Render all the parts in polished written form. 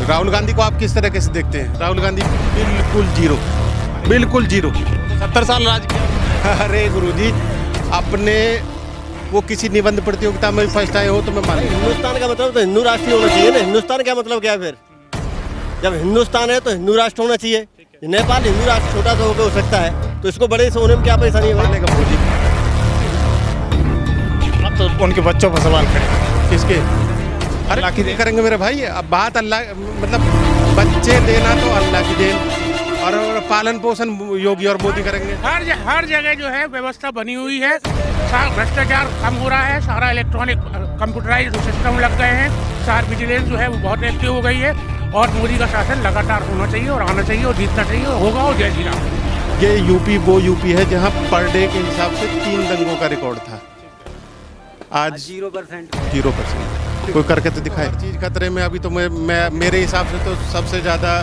राहुल गांधी को आप किस तरह से देखते हैं? राहुल गांधी बिल्कुल जीरो, बिल्कुल जीरो। 70 साल राज किया। अरे गुरुजी, अपने वो किसी निबंध प्रतियोगिता में फर्स्ट आए हो तो मैं मान लूं। हिंदुस्तान का मतलब तो हिंदू राष्ट्र ही होना चाहिए ना। हिंदुस्तान का मतलब क्या है फिर? जब हिंदुस्तान है तो हिंदू राष्ट्र होना चाहिए। नेपाल हिंदू राष्ट्र छोटा सा होकर हो सकता है, तो इसको बड़े से होने में क्या परेशानी है भाई? गुरुजी अब तो उनके बच्चों पर सवाल खड़े। किसके? अरे अल्लाह की देन करेंगे मेरे भाई। अब बात अल्लाह, मतलब बच्चे देना तो अल्लाह की देन, और पालन पोषण योगी और मोदी करेंगे। हर जगह जो है व्यवस्था बनी हुई है, भ्रष्टाचार कम हो रहा है, सारा इलेक्ट्रॉनिक कंप्यूटराइज्ड सिस्टम लग गए हैं, सार विजिलेंस जो है वो बहुत एक्टिव हो गई है, और मोदी का शासन लगातार होना चाहिए और आना चाहिए और जीतना चाहिए, और होगा और जय श्री राम। ये यूपी वो यूपी है जहाँ पर डे के हिसाब से 3 दंगों का रिकॉर्ड था, आज 0%। कोई करके तो दिखाए। चीज़ खतरे में अभी तो मैं मेरे हिसाब से तो सबसे ज़्यादा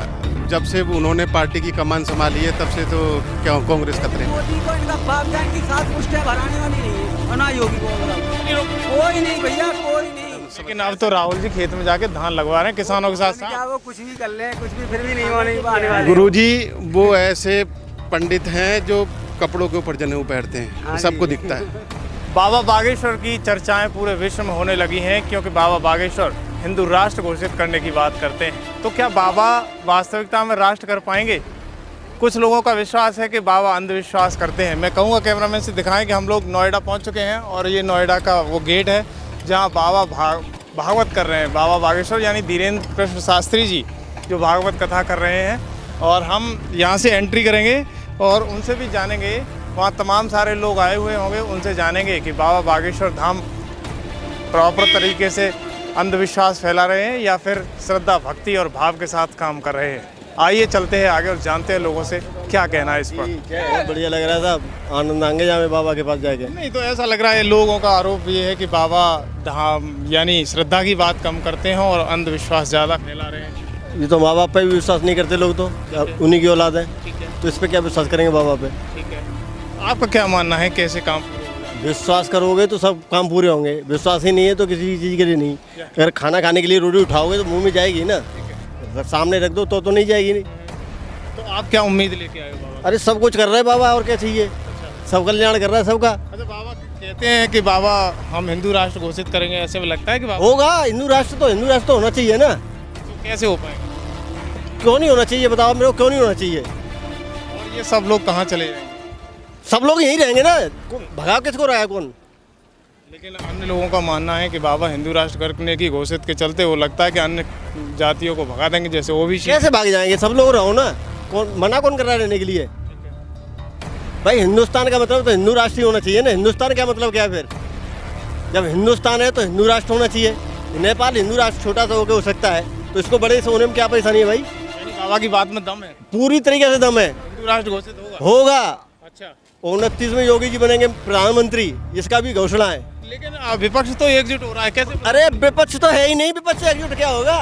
जब से उन्होंने पार्टी की कमान संभाली है तब से तो क्या कांग्रेस खतरे में। मोदी को इनका बाप जान की 7 मुश्तें भराने वाली नहीं है, और ना योगी को। कोई नहीं भैया, कोई नहीं। लेकिन अब तो राहुल जी खेत में जाके धान लगवा रहे हैं किसानों के साथ क्या साथ। वो कुछ भी कर ले, कुछ भी फिर भी नहीं होने वाले। गुरुजी वो ऐसे पंडित हैं जो कपड़ों के ऊपर जनेऊ पहनते हैं, सबको दिखता है। बाबा बागेश्वर की चर्चाएं पूरे विश्व में होने लगी हैं, क्योंकि बाबा बागेश्वर हिंदू राष्ट्र घोषित करने की बात करते हैं। तो क्या बाबा वास्तविकता में राष्ट्र कर पाएंगे? कुछ लोगों का विश्वास है कि बाबा अंधविश्वास करते हैं। मैं कहूँगा कैमरामैन से दिखाएं कि हम लोग नोएडा पहुँच चुके हैं, और ये नोएडा का वो गेट है जहाँ बाबा भागवत कर रहे हैं। बाबा बागेश्वर यानी धीरेन्द्र कृष्ण शास्त्री जी जो भागवत कथा कर रहे हैं, और हम यहाँ से एंट्री करेंगे और उनसे भी जानेंगे। वहाँ तमाम सारे लोग आए हुए होंगे, उनसे जानेंगे कि बाबा बागेश्वर धाम प्रॉपर तरीके से अंधविश्वास फैला रहे हैं या फिर श्रद्धा भक्ति और भाव के साथ काम कर रहे हैं। आइए चलते हैं आगे और जानते हैं लोगों से क्या कहना है इस पर। बहुत बढ़िया लग रहा था, आनंद आएंगे जामे बाबा के पास जाके। नहीं तो ऐसा लग रहा है, लोगों का आरोप ये है कि बाबा धाम यानी श्रद्धा की बात कम करते हैं और अंधविश्वास ज़्यादा फैला रहे हैं। ये तो माँ बाप पे भी विश्वास नहीं करते लोग, तो उन्हीं की औलाद है, तो इस पर क्या विश्वास करेंगे बाबा पे? ठीक है, आपका क्या मानना है, कैसे काम? विश्वास करोगे तो सब काम पूरे होंगे, विश्वास ही नहीं है तो किसी चीज़ के लिए नहीं। अगर खाना खाने के लिए रोटी उठाओगे तो मुंह में जाएगी ना, अगर सामने रख दो तो नहीं जाएगी। नहीं तो आप क्या उम्मीद लेके आए हो बाबा? अरे सब कुछ कर रहा है बाबा, और क्या चाहिए? सब कल्याण कर रहा है सबका। अच्छा, बाबा कहते हैं कि बाबा हम हिंदू राष्ट्र घोषित करेंगे, ऐसे में लगता है कि बाबा होगा हिंदू राष्ट्र तो होना चाहिए ना। तो कैसे हो पाएगा? क्यों नहीं होना चाहिए बताओ मेरे को, क्यों नहीं होना चाहिए? और ये सब लोग कहाँ चले जाएंगे? सब लोग यहीं रहेंगे ना, भगा किसको रहा है कौन? लेकिन अन्य लोगों का मानना है कि बाबा हिंदू राष्ट्र करने की घोषित के चलते वो लगता है कि अन्य जातियों को भगा देंगे, जैसे ओबीसी। कैसे भाग जाएंगे? सब लोग रहो ना, कौन मना कौन कर रहा है रहने के लिए? भाई हिंदुस्तान का मतलब तो हिंदू राष्ट्र ही होना चाहिए ना। हिंदुस्तान का मतलब क्या है फिर? जब हिंदुस्तान है तो हिंदू राष्ट्र होना चाहिए। नेपाल हिंदू राष्ट्र छोटा सा होकर हो सकता है, तो इसको बड़े से होने में क्या परेशानी है भाई? यानी बाबा की बात में दम है, पूरी तरीके से दम है। हिंदू राष्ट्र घोषित होगा। होगा। अच्छा, 29 में योगी जी बनेंगे प्रधानमंत्री, इसका भी घोषणा है। लेकिन विपक्ष तो एकजुट हो रहा है, कैसे अरे विपक्ष तो है ही नहीं, विपक्ष से एकजुट क्या होगा?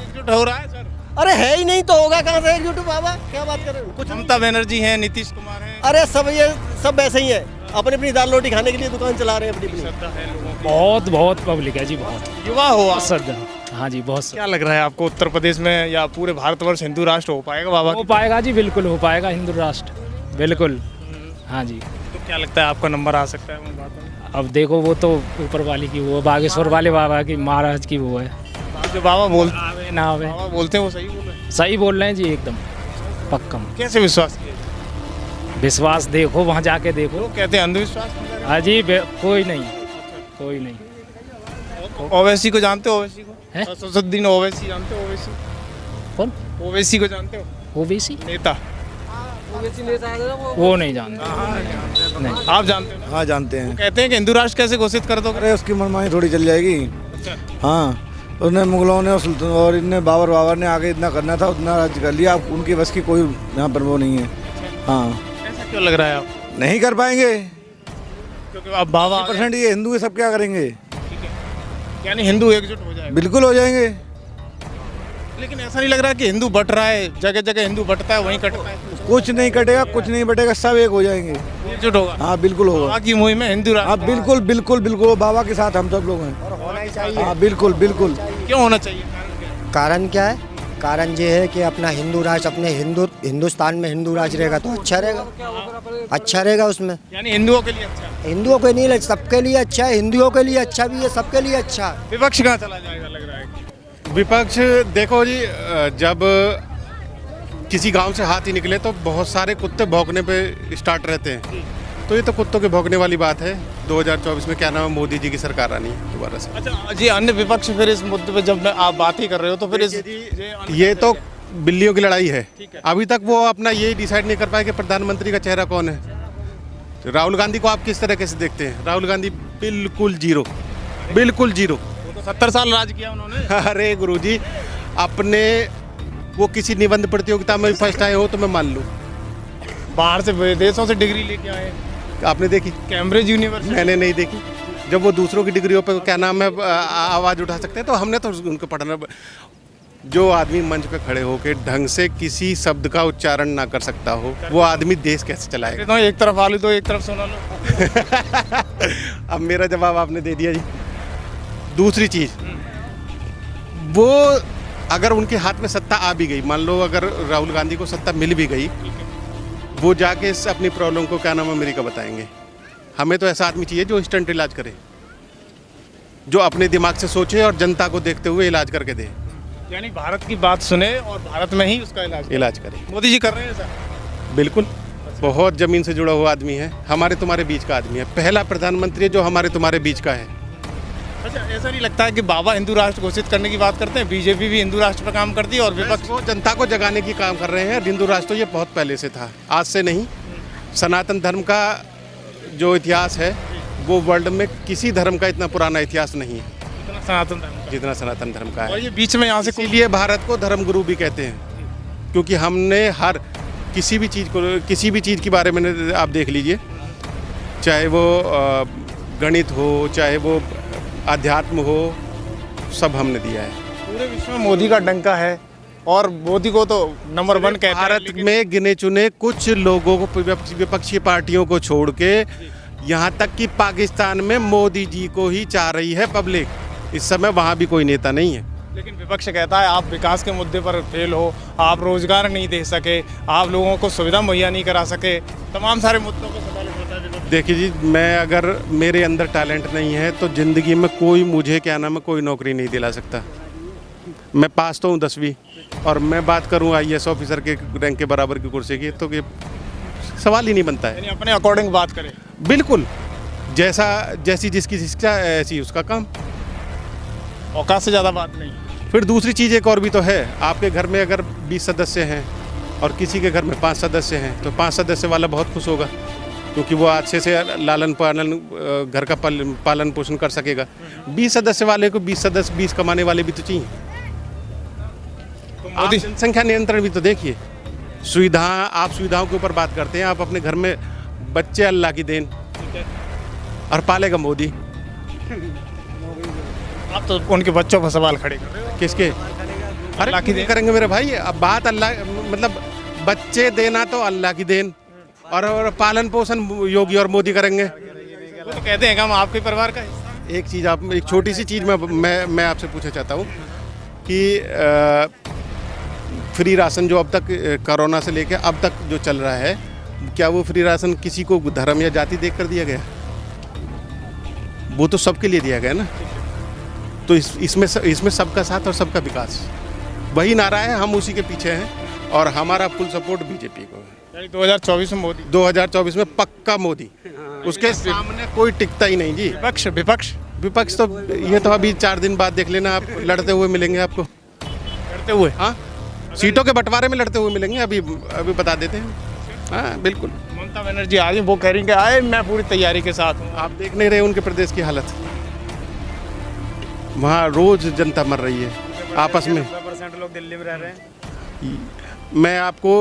एकजुट हो रहा है सर? अरे है ही नहीं तो होगा कहाँ से एकजुट बाबा? क्या बात कर रहे हो? कुछ ममता बनर्जी हैं, नीतीश कुमार हैं। अरे सब ये सब वैसे ही है, अपनी अपनी दाल रोटी खाने के लिए दुकान चला रहे हैं अपनी अपनी। श्रद्धा है लोगों की। बहुत पब्लिक है जी, बहुत युवा हो आप। श्रद्धा। हाँ जी, बहुत क्या लग रहा है आपको, उत्तर प्रदेश में या पूरे भारतवर्ष हिंदू राष्ट्र हो पाएगा बाबा? हो पाएगा जी, बिल्कुल हो पाएगा हिंदू राष्ट्र, बिल्कुल। हाँ जी। तो क्या लगता है आपका नंबर आ सकता है उन बातों में? अब देखो वो तो ऊपर वाली की, वो बागेश्वर वाले बाबा की, महाराज की वो है। जो बाबा बोलते आवे ना आवे, बाबा बोलते हैं वो सही बोल रहे हैं? सही बोल रहे हैं जी, एकदम पक्का। कैसे विश्वास किया? विश्वास देखो, वहाँ जाके देखो। लोग कहते हैं अंधविश्वास फैला रहे हाँ जी, कोई नहीं, कोई नहीं। हैं। ओवैसी को जानते हो? ओवैसी को हैं? असदुद्दीन ओवैसी जानते हो? ओवैसी कौन? ओवैसी को जानते हो? ओबीसी? नेता। वो नहीं जानते। नहीं। आप जानते हो? हाँ जानते हैं। कहते हैं कि हिंदू राष्ट्र कैसे घोषित कर दोगे? अरे उसकी मनमानी थोड़ी चल जाएगी। अच्छा, हाँ, उसने मुगलों ने और सुल्तान और इनने बाबर ने आगे इतना करना था उतना राज्य कर लिया। अब उनकी बस की कोई यहाँ पर वो नहीं है। हाँ, ऐसा क्यों लग रहा है आप? नहीं कर पाएंगे, क्योंकि अब बाबा आ गए। % ये हिंदू है, सब क्या करेंगे? ठीक है, यानी हिंदू एकजुट हो जाएगा। बिल्कुल हो जाएंगे। लेकिन ऐसा नहीं लग रहा कि हिंदू बट रहा है, जगह जगह हिंदू बटता है, वहीं कटता है। कुछ नहीं कटेगा, कुछ नहीं बटेगा, सब एक हो जाएंगे। एकजुट होगा। हाँ बिल्कुल होगा। बाबा की मुहिम में हिंदू हाँ राष्ट्र। बिल्कुल बिल्कुल बिल्कुल, बाबा के साथ हम सब लोग हैं। हाँ बिल्कुल बिल्कुल। क्यों होना चाहिए? कारण क्या है? कारण ये है कि अपना हिंदू राष्ट्र अपने हिंदुस्तान में हिंदू राष्ट्र रहेगा तो अच्छा रहेगा उसमें। यानी हिंदुओं के लिए अच्छा है। हिंदुओं के लिए सबके लिए अच्छा है, हिंदुओं के लिए अच्छा भी है, सबके लिए अच्छा है। विपक्ष कहाँ चला जाएगा लग रहा है? विपक्ष देखो जी, जब किसी गांव से हाथी निकले तो बहुत सारे कुत्ते भौंकने पे स्टार्ट रहते हैं। तो ये तो कुत्तों के भौंकने वाली बात है। 2024 में क्या नाम है, मोदी जी की सरकार आनी है दोबारा से। अच्छा जी, अन्य विपक्ष फिर इस मुद्दे पे जब आप बात ही कर रहे हो तो फिर ये तो बिल्लियों की लड़ाई है। अभी तक वो अपना ये डिसाइड नहीं कर पाए कि प्रधानमंत्री का चेहरा कौन है। राहुल गांधी को आप किस तरीके से देखते हैं? राहुल गांधी बिल्कुल जीरो, बिल्कुल जीरो। 70 साल राज किया उन्होंने। अरे गुरुजी, अपने वो किसी निबंध प्रतियोगिता में फर्स्ट आए हो तो मैं मान लूँ। बाहर से विदेशों से डिग्री लेके आए। आपने देखी? Cambridge university. मैंने नहीं देखी। जब वो दूसरों की डिग्रियों पे क्या नाम है आवाज़ उठा सकते हैं, तो हमने तो उनको पढ़ना। जो आदमी मंच पे खड़े होकर ढंग से किसी शब्द का उच्चारण ना कर सकता हो, वो आदमी देश कैसे चलाएगा? तो एक तरफ आलू दो, एक तरफ सोना लो। अब मेरा जवाब आपने दे दिया जी। दूसरी चीज़, वो अगर उनके हाथ में सत्ता आ भी गई, मान लो अगर राहुल गांधी को सत्ता मिल भी गई, वो जाके अपनी प्रॉब्लम को क्या नाम अमेरिका बताएंगे। हमें तो ऐसा आदमी चाहिए जो इंस्टेंट इलाज करे, जो अपने दिमाग से सोचे और जनता को देखते हुए इलाज करके दे। यानी भारत की बात सुने और भारत में ही उसका इलाज करे। मोदी जी कर रहे हैं ऐसा? बिल्कुल, बहुत ज़मीन से जुड़ा हुआ आदमी है, हमारे तुम्हारे बीच का आदमी है, पहला प्रधानमंत्री है जो हमारे तुम्हारे बीच का है। अच्छा, ऐसा नहीं लगता है कि बाबा हिंदू राष्ट्र घोषित करने की बात करते हैं? बीजेपी भी हिंदू राष्ट्र पर काम करती है और विपक्ष वो जनता को जगाने की काम कर रहे हैं। हिंदू राष्ट्र तो ये बहुत पहले से था, आज से नहीं। सनातन धर्म का जो इतिहास है वो वर्ल्ड में किसी धर्म का इतना पुराना इतिहास नहीं है जितना सनातन धर्म का है। और ये बीच में यहाँ से इसीलिए भारत को धर्म गुरु भी कहते हैं, क्योंकि हमने हर किसी भी चीज़ के बारे में आप देख लीजिए, चाहे वो गणित हो, चाहे वो अध्यात्म हो, सब हमने दिया है। पूरे विश्व में मोदी का डंका है और मोदी को तो नंबर 1 कहते हैं। भारत में गिने चुने कुछ लोगों को, विपक्षी पार्टियों को छोड़ के, यहाँ तक कि पाकिस्तान में मोदी जी को ही चाह रही है पब्लिक। इस समय वहाँ भी कोई नेता नहीं है। लेकिन विपक्ष कहता है आप विकास के मुद्दे पर फेल हो, आप रोजगार नहीं दे सके, आप लोगों को सुविधा मुहैया नहीं करा सके, तमाम सारे मुद्दों को सवाल उठाता है। देखिए जी, मैं अगर मेरे अंदर टैलेंट नहीं है तो ज़िंदगी में कोई मुझे क्या नाम है कोई नौकरी नहीं दिला सकता। मैं पास तो हूँ 10वीं, और मैं बात करूँ IAS ऑफिसर के रैंक के बराबर की कुर्सी की, तो ये सवाल ही नहीं बनता है। यानी अपने अकॉर्डिंग बात करें। बिल्कुल, जैसी जिसकी शिक्षा ऐसी उसका काम, औकात से ज़्यादा बात नहीं। फिर दूसरी चीज़ एक और भी तो है, आपके घर में अगर 20 सदस्य हैं और किसी के घर में 5 सदस्य हैं, तो 5 सदस्य वाला बहुत खुश होगा, क्योंकि वो अच्छे से लालन पालन घर का पालन पोषण कर सकेगा। 20 सदस्य वाले को 20 कमाने वाले भी तो चाहिए। आप जनसंख्या नियंत्रण भी तो देखिए, सुविधाओं के ऊपर बात करते हैं। आप अपने घर में बच्चे अल्लाह की देन, और पालेगा मोदी। आप तो उनके बच्चों पर सवाल खड़े कर रहे हो। किसके? अल्लाह की देन करेंगे मेरे भाई। अब बात अल्लाह, मतलब बच्चे देना तो अल्लाह की देन, और पालन पोषण योगी और मोदी करेंगे। वो तो कहते हैं कि हम आपके परिवार का हिस्सा। एक चीज़, आप एक छोटी सी चीज़ मैं आपसे पूछना चाहता हूँ कि फ्री राशन जो अब तक कोरोना से लेकर अब तक जो चल रहा है, क्या वो फ्री राशन किसी को धर्म या जाति देख कर दिया गया? वो तो सबके लिए दिया गया ना। तो इसमें सबका साथ और सबका विकास, वही नारा है, हम उसी के पीछे हैं, और हमारा फुल सपोर्ट बीजेपी को है। 2024 में मोदी, 2024 में पक्का मोदी, उसके सामने कोई टिकता ही नहीं जी। विपक्ष तो ये तो अभी 4 दिन बाद देख लेना, आप लड़ते हुए मिलेंगे आपको। लड़ते हुए? हाँ, सीटों के बंटवारे में लड़ते हुए मिलेंगे। अभी बता देते हैं। हाँ बिल्कुल। ममता बनर्जी आ रही, वो कह रही है मैं पूरी तैयारी के साथ हूँ। आप देख नहीं रहे उनके प्रदेश की हालत, वहाँ रोज जनता मर रही है आपस में। 90% लोग दिल्ली में रह रहे हैं। मैं आपको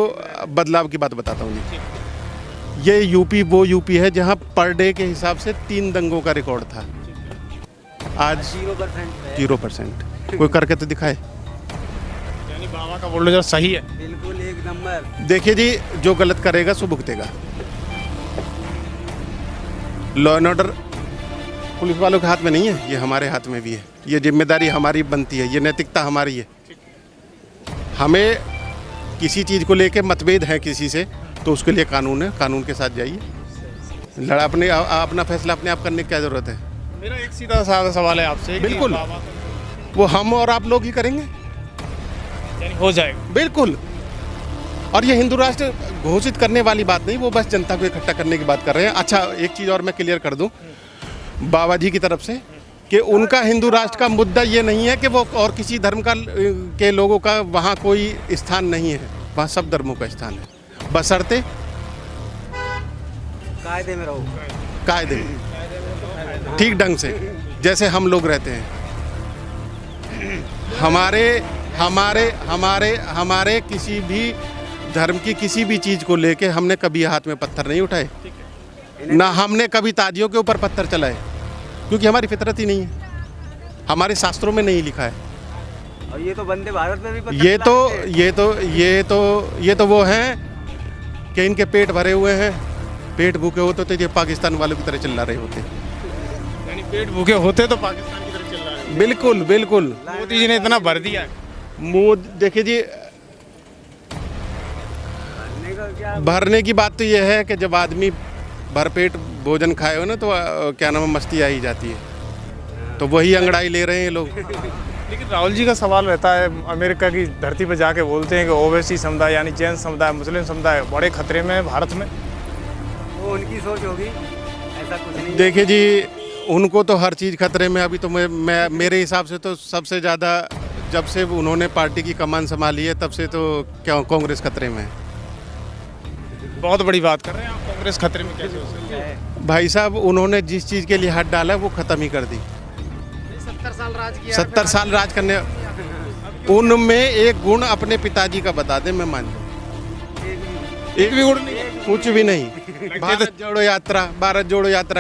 बदलाव की बात बताता हूँ जी। ये यूपी वो यूपी है जहाँ पर डे के हिसाब से 3 दंगों का रिकॉर्ड था, आज 0%। कोई करके तो दिखाए। यानी बाबा का बुलडोजर सही है। बिल्कुल एक नंबर। देखिए जी, जो गलत करेगा सो भुगतेगा। लॉ एंड ऑर्डर पुलिस वालों के हाथ में नहीं है, ये हमारे हाथ में भी है। ये जिम्मेदारी हमारी बनती है, ये नैतिकता हमारी है। हमें किसी चीज़ को लेके मतभेद है किसी से, तो उसके लिए कानून है, कानून के साथ जाइए। लड़ा अपना फैसला अपने आप करने की क्या ज़रूरत है? मेरा एक सीधा साधा सवाल है आपसे कि बिल्कुल। बाबा वो हम और आप लोग ही करेंगे, यानी हो जाएगा। बिल्कुल। और ये हिंदू राष्ट्र घोषित करने वाली बात नहीं, वो बस जनता को इकट्ठा करने की बात कर रहे हैं। अच्छा, एक चीज़ और मैं क्लियर कर दूं बाबा जी की तरफ से कि उनका हिंदू राष्ट्र का मुद्दा ये नहीं है कि वो और किसी धर्म का के लोगों का वहाँ कोई स्थान नहीं है, वहाँ सब धर्मों का स्थान है, बशर्ते कायदे में रहो, कायदे में, ठीक ढंग से, जैसे हम लोग रहते हैं। हमारे किसी भी धर्म की किसी भी चीज़ को लेके हमने कभी हाथ में पत्थर नहीं उठाए, ना हमने कभी ताजियों के ऊपर पत्थर चलाए, क्योंकि हमारी फितरत ही नहीं है, हमारे शास्त्रों में नहीं लिखा है। और ये तो वंदे भारत में भी पत्थर ये तो वो हैं कि इनके पेट भरे हुए हैं, पेट भूखे होते तो ये पाकिस्तान वालों की तरह चिल्ला रहे होते। यानी पेट भूखे होते तो पाकिस्तान की तरफ चल रहा है। बिल्कुल बिल्कुल। मोदी जी ने इतना भर दिया। देखिए जी, भरने की बात तो ये है कि जब आदमी भरपेट भोजन खाए हो ना, तो क्या नाम है, मस्ती आ ही जाती है, तो वही अंगड़ाई ले रहे हैं लोग। लेकिन राहुल जी का सवाल रहता है, अमेरिका की धरती पर जाके बोलते हैं कि ओवैसी समुदाय यानी जैन समुदाय, मुस्लिम समुदाय बड़े खतरे में है भारत में। वो उनकी सोच होगी, ऐसा कुछ नहीं। देखिए जी, उनको तो हर चीज़ खतरे में। अभी तो मैं मेरे हिसाब से तो सबसे ज़्यादा जब से उन्होंने पार्टी की कमान संभाली है, तब से तो क्या कांग्रेस खतरे में है। बहुत बड़ी बात कर रहे हैं आप, कांग्रेस खतरे में कैसे हो सकती है? भाई साहब, उन्होंने जिस चीज़ के लिए हाथ डाला वो ख़त्म ही कर दी। 70 साल राज करने, उनमें एक गुण अपने पिताजी का बता दे, मैं मान जाऊँ। एक भी गुण नहीं, कुछ भी नहीं। भारत जोड़ो यात्रा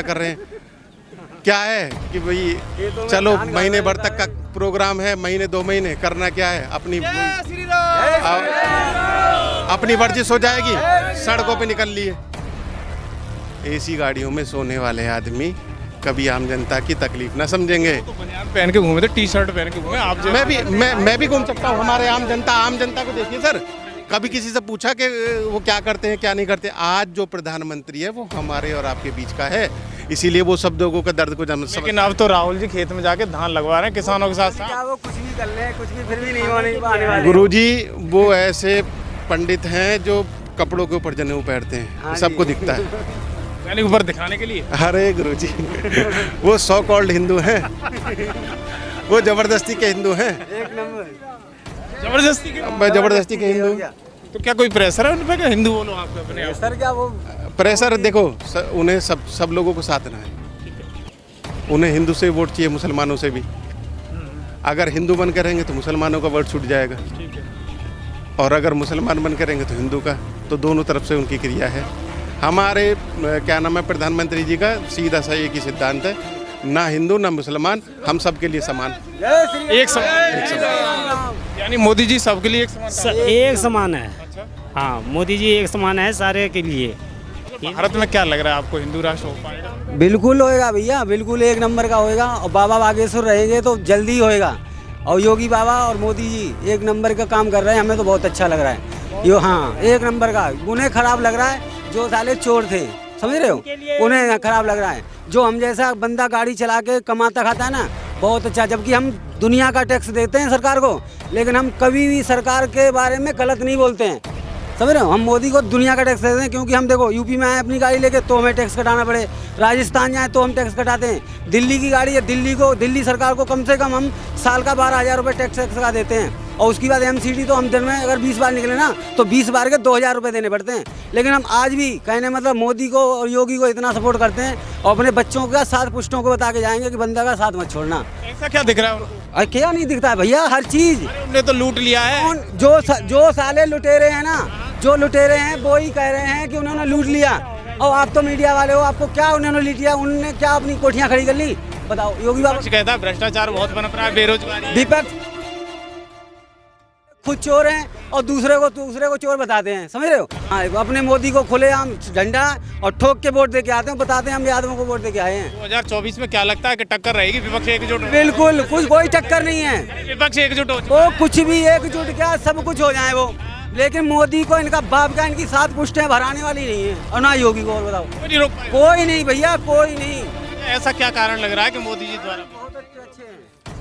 कर रहे हैं। क्या है कि भाई चलो महीने भर तक का प्रोग्राम है, महीने 2 महीने करना क्या है, अपनी वर्जिश हो जाएगी, सड़कों पे निकल लिए। एसी गाड़ियों में सोने वाले आदमी कभी आम जनता की तकलीफ ना समझेंगे। तो बनियान पहन के घूमे थे, टी शर्ट पहन के घूमे आप। मैं भी घूम सकता हूँ। हमारे आम जनता को देखिए सर, कभी किसी से पूछा कि वो क्या करते हैं क्या नहीं करते। आज जो प्रधानमंत्री है वो हमारे और आपके बीच का है, इसीलिए वो सब लोगों का दर्द को समझ। लेकिन अब तो राहुल जी खेत में जाके धान लगवा रहे हैं किसानों के साथ। क्या वो कुछ भी कर ले, कुछ भी फिर भी नहीं होने वाले। गुरुजी, वो ऐसे पंडित हैं जो कपड़ों के ऊपर जनेऊ पहनते हैं, सबको दिखता है, यानी ऊपर दिखाने के लिए। अरे गुरुजी, वो सो कॉल्ड हिंदू हैं, वो जबरदस्ती के हिंदू हैं। एक नंबर जबरदस्ती के हिंदू। तो क्या कोई प्रेशर है उन पे, हिंदू बोलो आप अपने आप? सर क्या वो प्रेशर, देखो उन्हें सब लोगों को साधना है। उन्हें हिंदू से वोट चाहिए, मुसलमानों से भी। अगर हिंदू बन के रहेंगे तो मुसलमानों का वोट छूट जाएगा, और अगर मुसलमान बन के रहेंगे तो हिंदू का। तो दोनों तरफ से उनकी क्रिया है। हमारे क्या नाम है, प्रधानमंत्री जी का सीधा सा एक ही सिद्धांत है, ना हिंदू ना मुसलमान, हम सबके लिए समान। एक समान, यानी मोदी जी सबके लिए एक समान है। हाँ, मोदी जी एक समान है सारे के लिए। भारत में क्या लग रहा है आपको, हिंदू राष्ट्र हो पाएगा? बिल्कुल होएगा भैया, बिल्कुल एक नंबर का होएगा। और बाबा बागेश्वर रहेंगे तो जल्दी होएगा। और योगी बाबा और मोदी जी एक नंबर का काम कर रहे हैं, हमें तो बहुत अच्छा लग रहा है। हाँ, एक नंबर का। उन्हें खराब लग रहा है जो साले चोर थे, समझ रहे हो, उन्हें खराब लग रहा है। जो हम जैसा बंदा गाड़ी चला के कमाता खाता है ना, बहुत अच्छा। जबकि हम दुनिया का टैक्स देते हैं सरकार को, लेकिन हम कभी भी सरकार के बारे में गलत नहीं बोलते हैं, समझ रहे हो। हम मोदी को दुनिया का टैक्स देते हैं, क्योंकि हम देखो यूपी में आए अपनी गाड़ी लेके तो हमें टैक्स कटाना पड़े, राजस्थान जाए तो हम टैक्स कटाते हैं। दिल्ली की गाड़ी है, दिल्ली सरकार को कम से कम हम साल का 12,000 रुपये टैक्स का देते हैं। और उसके बाद MCD तो हम दिन में अगर 20 बार निकले ना तो 20 बार के 2,000 रुपये देने पड़ते हैं। लेकिन हम आज भी कहने मतलब मोदी को और योगी को इतना सपोर्ट करते हैं, और अपने बच्चों का साथ पुश्तों को बता के जाएंगे कि बंदा का साथ मत छोड़ना। ऐसा क्या दिख रहा है उनको? और क्या नहीं दिखता है भैया, हर चीज़। उन्होंने तो लूट लिया है। जो साले लुटेरे हैं ना, जो लुटेरे हैं वो ही कह रहे हैं कि उन्होंने लूट लिया। और आप तो मीडिया वाले हो, आपको क्या उन्होंने लूट लिया? उन्होंने क्या अपनी कोठियाँ खड़ी कर ली? बताओ। योगी बाबा कहता है भ्रष्टाचार बहुत बन रहा है, बेरोजगारी। विपक्ष खुद चोर हैं और दूसरे को चोर बताते हैं, समझ रहे हो। हाँ, अपने मोदी को खुलेआम झंडा और ठोक के वोट दे के आते हैं, बताते हैं हम यादवों को वोट दे के आए हैं। 2024 में क्या लगता है कि टक्कर रहेगी, विपक्ष एकजुट? बिल्कुल, कुछ कोई टक्कर नहीं है, विपक्ष एकजुट हो वो कुछ भी एकजुट क्या सब कुछ हो जाए वो, लेकिन मोदी को इनका बाप का इनकी 7 पुश्तें भराने वाली नहीं है, और ना योगी को। और बताओ, कोई नहीं रोक पाएगा? कोई नहीं भैया, कोई नहीं। ऐसा क्या कारण लग रहा है कि मोदी जी द्वारा?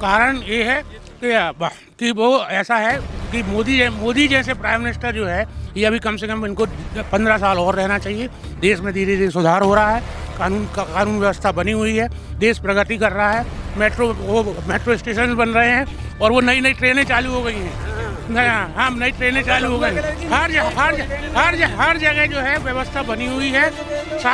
कारण ये है कि वो ऐसा है कि मोदी जैसे प्राइम मिनिस्टर जो है, ये अभी कम से कम इनको 15 साल और रहना चाहिए। देश में धीरे धीरे सुधार हो रहा है, कानून व्यवस्था बनी हुई है, देश प्रगति कर रहा है, मेट्रो स्टेशन बन रहे हैं और वो नई ट्रेनें चालू हो गई हैं। हाँ, नई ट्रेनें चालू हो गई, हर जगह जो है व्यवस्था बनी हुई है,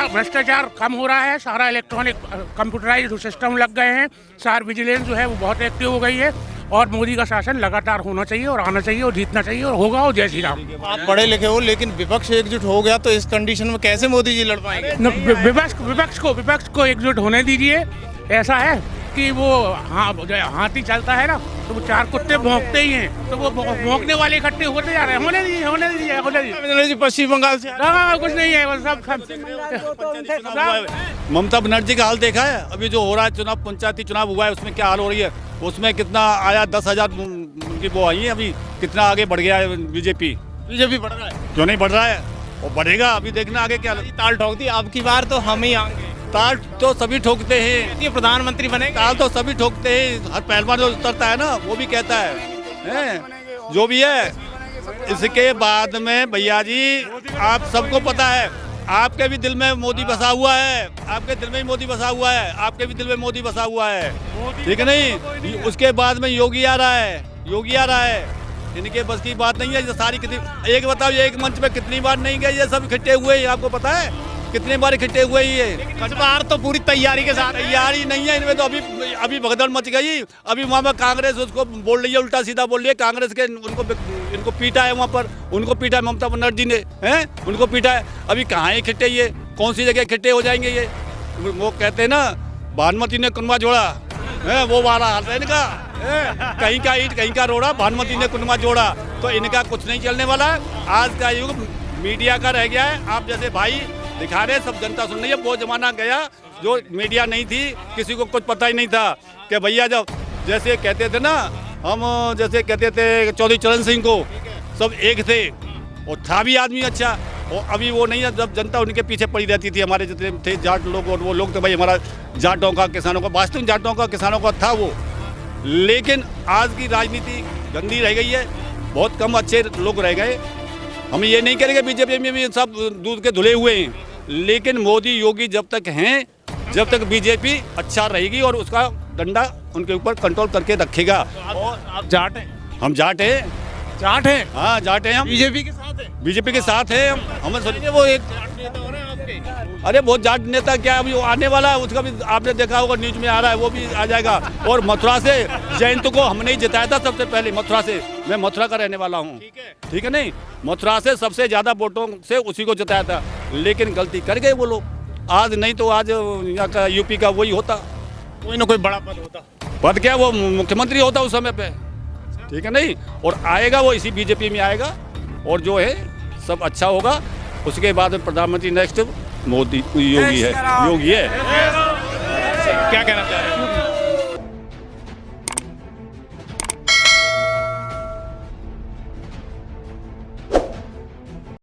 भ्रष्टाचार कम हो रहा है, सारा इलेक्ट्रॉनिक कंप्यूटराइज्ड सिस्टम लग गए हैं, सार विजिलेंस जो है वो बहुत एक्टिव हो गई है, और मोदी का शासन लगातार होना चाहिए और आना चाहिए और जीतना चाहिए, और होगा, और जय श्री राम। आप पढ़े लिखे हो, लेकिन विपक्ष एकजुट हो गया तो इस कंडीशन में कैसे मोदी जी लड़ पाएंगे? विपक्ष को एकजुट होने दीजिए। ऐसा है कि वो हाथी चलता है ना, तो वो 4 कुत्ते भौंकते ही हैं, तो वो भौंकने वाले इकट्ठे होते जा रहे हैं। होने दीजिए। पश्चिम बंगाल से कुछ नहीं है, वो सब ममता बनर्जी का हाल देखा है? अभी जो हो रहा है चुनाव, पंचायती चुनाव हुआ है, उसमें क्या हाल हो रही है? उसमें कितना आया, 10,000 उनकी वो आई है, अभी कितना आगे बढ़ गया है बीजेपी बढ़ रहा है। क्यों नहीं बढ़ रहा है? वो बढ़ेगा, अभी देखना आगे क्या। ताल ठोक दी, अब की बार तो हम ही आएंगे। ताल तो सभी ठोकते हैं, ये प्रधानमंत्री बने, ताल तो सभी ठोकते हैं। हर पहलवान जो उतरता है ना, वो भी कहता है जो भी है। इसके बाद में भैया जी, आप सबको पता है, आपके भी दिल में मोदी बसा हुआ है, आपके दिल में मोदी बसा हुआ है, आपके भी दिल में मोदी बसा हुआ है, ठीक है नहीं? उसके बाद में योगी आ रहा है, इनके बस की बात नहीं है। ये सारी कितनी, एक बताओ, ये एक मंच में कितनी बार नहीं गए, ये सब इकट्ठे हुए हैं, आपको पता है कितनी बार इकट्ठे हुए ही है? इस बार तो पूरी तैयारी के साथ। तैयारी नहीं है इनमें तो, अभी भगदड़ मच गई। अभी वहाँ पर कांग्रेस उसको बोल रही है, उल्टा सीधा बोल रही है। कांग्रेस के इनको पीटा है, वहाँ पर उनको पीटा है ममता बनर्जी ने, हैं उनको पीटा है। अभी कहाँ इकट्ठे, ये कौन सी जगह इकट्ठे हो जाएंगे? ये वो कहते हैं ना, भानुमति ने कुनवा जोड़ा है, वो वाला हाल है इनका। कहीं का ईंट कहीं का रोड़ा, भानुमति ने कुनवा जोड़ा, तो इनका कुछ नहीं चलने वाला है। आज का युग मीडिया का रह गया है। आप जैसे भाई दिखा रहे, सब जनता सुन रही है। वो जमाना गया जो मीडिया नहीं थी, किसी को कुछ पता ही नहीं था कि भैया, जब जैसे कहते थे ना, हम जैसे कहते थे चौधरी चरण सिंह को, सब एक थे और था भी आदमी अच्छा। और अभी वो नहीं है, जब जनता उनके पीछे पड़ी रहती थी। हमारे जितने थे जाट लोग, और वो लोग तो भाई हमारा जाटों का, किसानों का, वास्तविक जाटों का, किसानों का था वो। लेकिन आज की राजनीति गंदी रह गई है, बहुत कम अच्छे लोग रह गए। हम ये नहीं करेंगे, बीजेपी में भी सब दूध के धुले हुए हैं, लेकिन मोदी योगी जब तक हैं, जब तक बीजेपी अच्छा रहेगी और उसका डंडा उनके ऊपर कंट्रोल करके रखेगा। और आप जाट हैं? हम जाट हैं। हाँ, जाट हैं हम। बीजेपी के साथ है? बीजेपी के साथ हैं हम। हमें सोचिए, वो एक जाट नेता हो रहे हैं आपके? अरे बहुत जाट नेता क्या, अभी वो आने वाला है, उसका भी आपने देखा होगा, न्यूज में आ रहा है, वो भी आ जाएगा। और मथुरा से जयंत को हमने ही जिताया था सबसे पहले, मथुरा से। मैं मथुरा का रहने वाला हूँ, ठीक है नहीं? मथुरा से सबसे ज़्यादा वोटों से उसी को जिताया था, लेकिन गलती कर गए वो लोग। आज नहीं तो आज यहाँ का यूपी का वही होता, कोई ना कोई बड़ा पद होता। पद क्या, वो मुख्यमंत्री होता उस समय पे, ठीक है नहीं? और आएगा वो इसी बीजेपी में आएगा, और जो है सब अच्छा होगा। उसके बाद प्रधानमंत्री नेक्स्ट मोदी, योगी है। क्या कहना चाह रहे हैं?